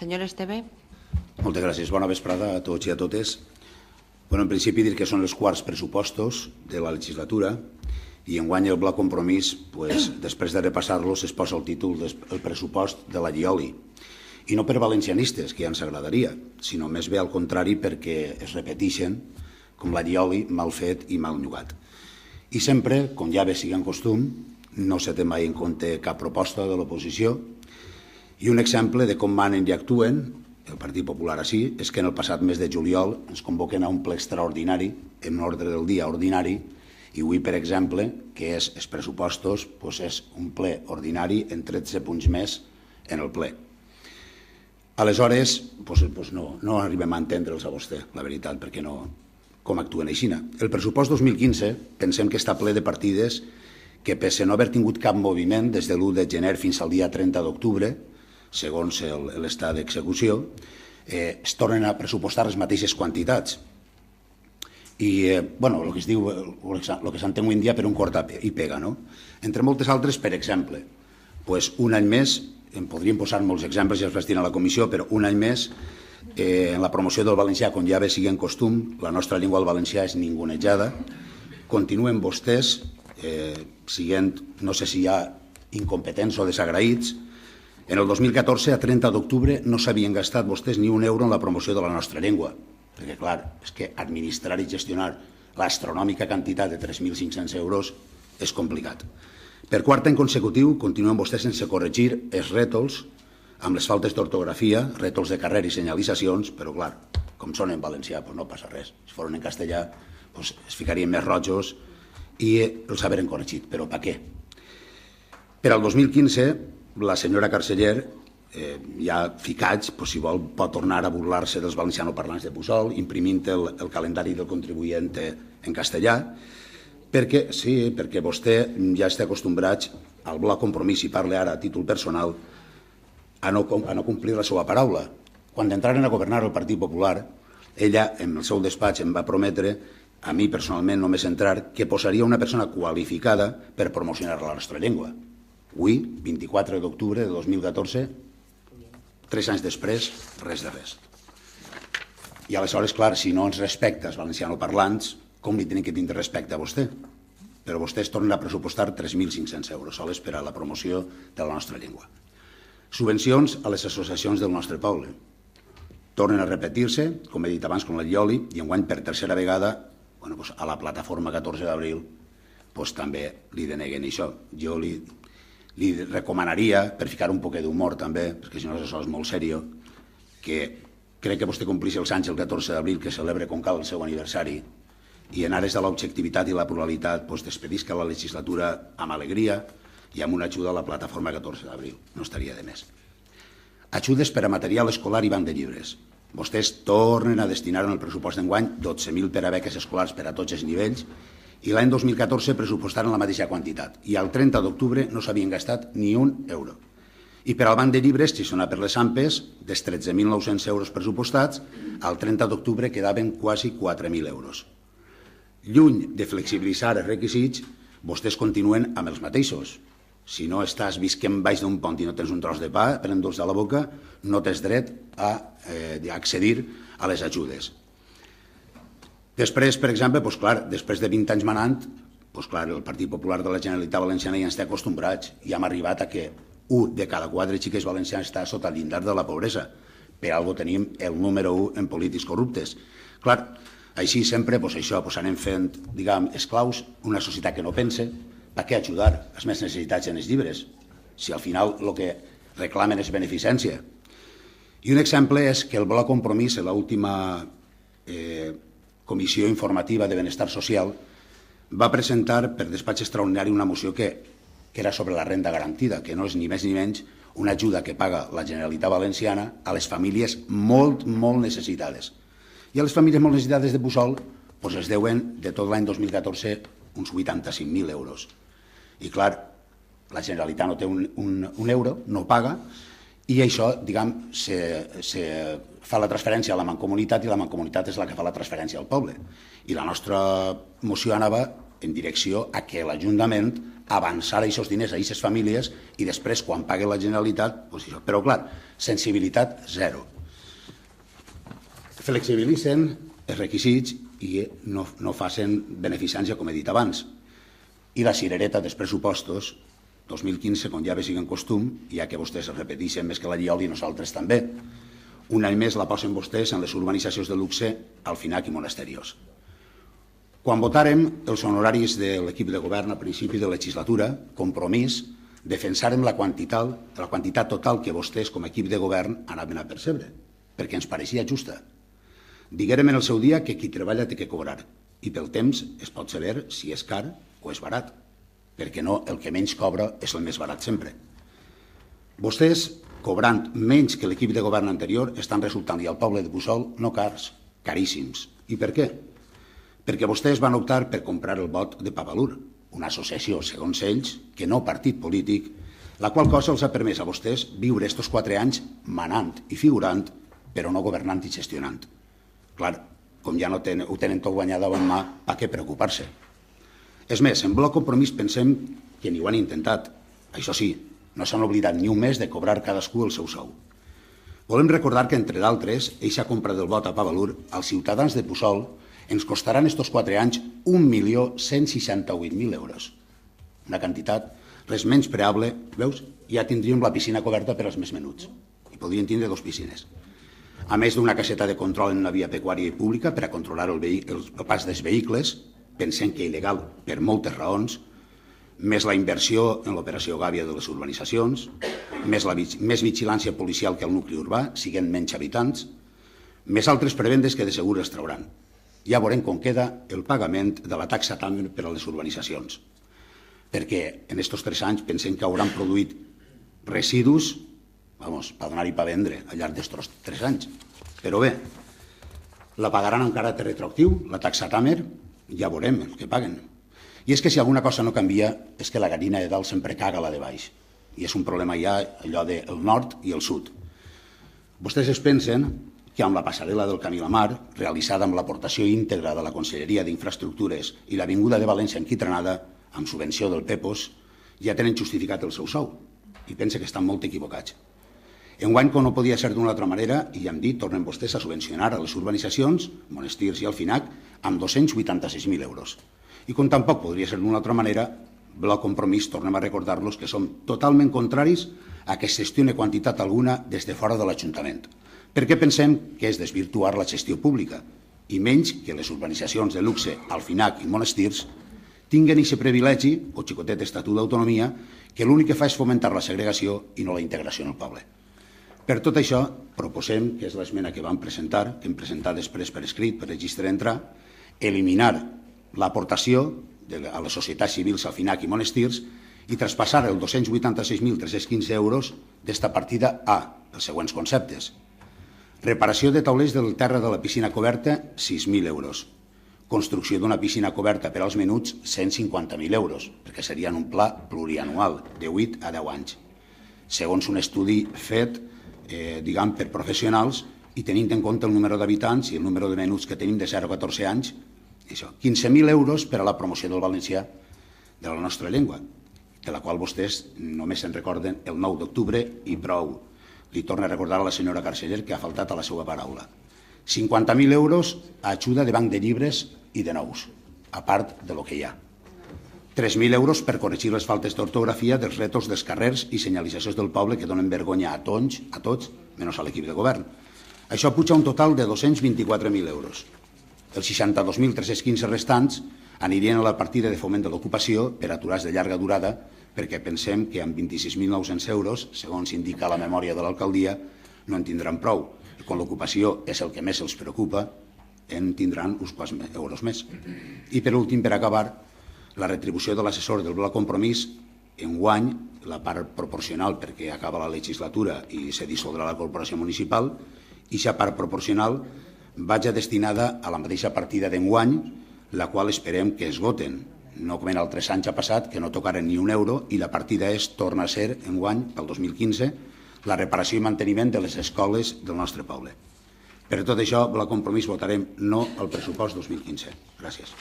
Senyor Esteve. Moltes gràcies. Bona vesprada a tots i a totes. En principi dir que són els quarts pressupostos de la legislatura i enguany el Bloc Compromís, després de repassar-los, es posa el títol del pressupost de la Llioli. I no per valencianistes, que ja ens agradaria, sinó més bé al contrari perquè es repeteixen com la Llioli mal fet i mal llogat. I sempre, com ja bé sigui en costum, no se té mai en compte cap proposta de l'oposició i un exemple de com manen i actuen el Partit Popular així és que en el passat mes de juliol ens convoquen a un ple extraordinari en un ordre del dia ordinari i avui, per exemple, que és els pressupostos, és un ple ordinari en 13 punts més en el ple. Aleshores, no arribem a entendre'ls a vostè, la veritat, perquè no com actuen així. El pressupost 2015 pensem que està ple de partides que, pese a no haver tingut cap moviment des de l'1 de gener fins al dia 30 d'octubre, segons l'estat d'execució, es tornen a pressupostar les mateixes quantitats. I el que es diu, el que s'entén avui en dia per un corta i pega, no? Entre moltes altres, per exemple, un any més, en podríem posar molts exemples, ja els vaig dir a la comissió, però un any més, en la promoció del valencià, com ja bé sigui en costum, la nostra llengua al valencià és ningunejada, continuen vostès, siguent, no sé si hi ha incompetents o desagraïts. En el 2014, a 30 d'octubre, no s'havien gastat vostès ni un euro en la promoció de la nostra llengua, perquè, clar, és que administrar i gestionar l'astronòmica quantitat de 3.500 euros és complicat. Per quart any consecutiu, continuen vostès sense corregir els rètols amb les faltes d'ortografia, rètols de carrer i senyalitzacions, però, clar, com són en valencià, no passa res. Si foren en castellà, es ficarien més rojos i els haurien corregit, però per què? Per al 2015, la senyora Carceller, ja ficats, si vol, pot tornar a burlar-se dels valencianoparlants de Puçol, imprimint el calendari del contribuent en castellà, perquè vostè ja està acostumbrat al Bloc Compromís, i parla ara a títol personal, a no complir la seva paraula. Quan entraren a governar el Partit Popular, ella, en el seu despatx, em va prometre, a mi personalment només entrar, que posaria una persona qualificada per promocionar la nostra llengua. Avui, 24 d'octubre de 2014, 3 anys després, res de res. I aleshores, clar, si no ens respecta els valencianoparlants, com li tenen que tindre respecte a vostè? Però vostès tornen a pressupostar 3.500 euros soles per a la promoció de la nostra llengua. Subvencions a les associacions del nostre poble. Tornen a repetir-se, com he dit abans, com la Llioli, i enguany per tercera vegada a la plataforma 14 d'abril també li deneguen això. Jo li recomanaria, per ficar un poquet d'humor també, perquè si no això és molt seriós, que crec que vostè complís els anys el 14 d'abril, que celebra com cal el seu aniversari, i en ares de l'objectivitat i la pluralitat despedisca la legislatura amb alegria i amb una ajuda a la plataforma 14 d'abril. No estaria de més. Ajudes per a material escolar i banc de llibres. Vostès tornen a destinar en el pressupost d'enguany 12.000 per a beques escolars per a tots els nivells i l'any 2014 pressupostaren la mateixa quantitat i al 30 d'octubre no s'havien gastat ni un euro. I per al banc de llibres, gestionat per les AMPEs, dels 13.900 euros pressupostats, al 30 d'octubre quedaven quasi 4.000 euros. Lluny de flexibilitzar els requisits, vostès continuen amb els mateixos. Si no estàs visquent baix d'un pont i no tens un tros de pa per endur-se a la boca, no tens dret a accedir a les ajudes. Després, per exemple, després de 20 anys manant, el Partit Popular de la Generalitat Valenciana ja ens té acostumbrats i hem arribat a que 1 de cada 4 xiques valencians està sota el llindar de la pobresa. Per algo tenim el número 1 en polítics corruptes. Clar, així sempre anem fent, esclaus, una societat que no pense. Per què ajudar els més necessitats en els llibres? Si al final el que reclamen és beneficència. I un exemple és que el Bloc Compromís, en l'última Comissió Informativa de Benestar Social, va presentar per despatx extraordinari una moció que era sobre la renda garantida, que no és ni més ni menys una ajuda que paga la Generalitat Valenciana a les famílies molt, molt necessitades. I a les famílies molt necessitades de Puçol es deuen de tot l'any 2014 uns 85.000 euros. I clar, la Generalitat no té un euro, no paga, i això, se fa la transferència a la Mancomunitat i la Mancomunitat és la que fa la transferència al poble. I la nostra moció anava en direcció a que l'Ajuntament avançara aquests diners a aquestes famílies i després, quan pague la Generalitat, però clar, Sensibilitat zero. Flexibilitzen els requisits i no facin beneficència, com he dit abans. I la cirereta dels pressupostos 2015, com ja ve siguent costum, ja que vostès es repeteixen més que la lliol i nosaltres també. Un any més la posen vostès en les urbanitzacions de luxe, al FINAC i monasterios. Quan votàrem els honoraris de l'equip de govern a principi de legislatura, Compromís, defensàrem la quantitat total que vostès com a equip de govern anaven a percebre, perquè ens pareixia justa. Diguérem en el seu dia que qui treballa té que cobrar, i pel temps es pot saber si és car o és barat, perquè no, el que menys cobra és el més barat sempre. Vostès, cobrant menys que l'equip de govern anterior, estan resultant-li al poble de Puçol no cars, caríssims. I per què? Perquè vostès van optar per comprar el vot de Pavalur, una associació, segons ells, que no partit polític, la qual cosa els ha permès a vostès viure estos 4 anys manant i figurant, però no governant i gestionant. Clar, com ja ho tenen tot guanyat davant mà, a què preocupar-se? És més, en Bloc Compromís pensem que ni ho han intentat. Això sí, no s'han oblidat ni un mes de cobrar cadascú el seu sou. Volem recordar que, entre d'altres, eixa compra del vot a Pavalur als ciutadans de Puçol ens costaran estos 4 anys 1.168.000 euros. Una quantitat res menys preable, veus? Ja tindríem la piscina coberta per als més menuts. I podrien tindre 2 piscines. A més d'una caseta de control en una via pecuària i pública per a controlar el pas dels vehicles, pensem que il·legal per moltes raons, més la inversió en l'operació Gàbia de les urbanitzacions, més vigilància policial que el nucli urbà, siguent menys habitants, més altres prebendes que de segur es trauran. Ja veurem com queda el pagament de la taxa TAMER per a les urbanitzacions, perquè en aquests 3 anys pensem que hauran produït residus per donar i per vendre al llarg d'aquests 3 anys. Però bé, la pagaran amb caràcter retroactiu, la taxa TAMER, ja veurem el que paguen. I és que si alguna cosa no canvia és que la gallina de dalt sempre caga la de baix. I és un problema ja allò del nord i el sud. Vostès es pensen que amb la passarel·la del Camí a la Mar, realitzada amb l'aportació íntegra de la Conselleria d'Infraestructures i l'Avinguda de València enquitranada, amb subvenció del PEPOS, ja tenen justificat el seu sou. I pensa que estan molt equivocats. Enguany, com no podia ser d'una altra manera, i ja hem dit, tornen vostès a subvencionar a les urbanitzacions, monestirs i al FINAC, amb 286.000 euros. I com tampoc podria ser d'una altra manera, Bloc Compromís tornem a recordar-los que som totalment contraris a que es gestioni quantitat alguna des de fora de l'Ajuntament, perquè pensem que és desvirtuar la gestió pública, i menys que les urbanitzacions de luxe, al FINAC i monestirs, tinguen aquest privilegi, o xicotet estatut d'autonomia, que l'únic que fa és fomentar la segregació i no la integració en el poble. Per tot això, proposem, que és l'esmena que vam presentar, que hem presentat després per escrit, per registre d'entrar, eliminar l'aportació a les societats civils al FINAC i monestirs i traspassar els 286.315 euros d'esta partida a els següents conceptes. Reparació de taulers del terra de la piscina coberta, 6.000 euros. Construcció d'una piscina coberta per als menuts, 150.000 euros, perquè serien un pla plurianual de 8 a 10 anys. Segons un estudi fet per professionals i tenint en compte el número d'habitants i el número de menuts que tenim de 0 a 14 anys, 15.000 euros per a la promoció del valencià de la nostra llengua, de la qual vostès només se'n recorden el 9 d'octubre i prou. Li torno a recordar a la senyora Carceller que ha faltat a la seva paraula. 50.000 euros a ajuda de banc de llibres i de nous, a part de lo que hi ha. 3.000 euros per corregir les faltes d'ortografia dels retos dels carrers i senyalitzacions del poble que donen vergonya a tots, menys a l'equip de govern. Això puja un total de 224.000 euros. Els 62.315 restants anirien a la partida de foment de l'ocupació per aturats de llarga durada, perquè pensem que amb 26.900 euros, segons indica la memòria de l'alcaldia, no en tindran prou. I quan l'ocupació és el que més els preocupa, en tindran uns quants euros més. I per últim, per acabar, la retribució de l'assessor del Bloc Compromís, enguany, la part proporcional perquè acaba la legislatura i se dissoldrà la corporació municipal, i aquesta part proporcional vaja destinada a la mateixa partida d'enguany, la qual esperem que esgoten, no com en altres anys ha passat, que no tocaren ni un euro, i la partida torna a ser, enguany, pel 2015, la reparació i manteniment de les escoles del nostre poble. Per tot això, Bloc Compromís votarem no al pressupost 2015. Gràcies.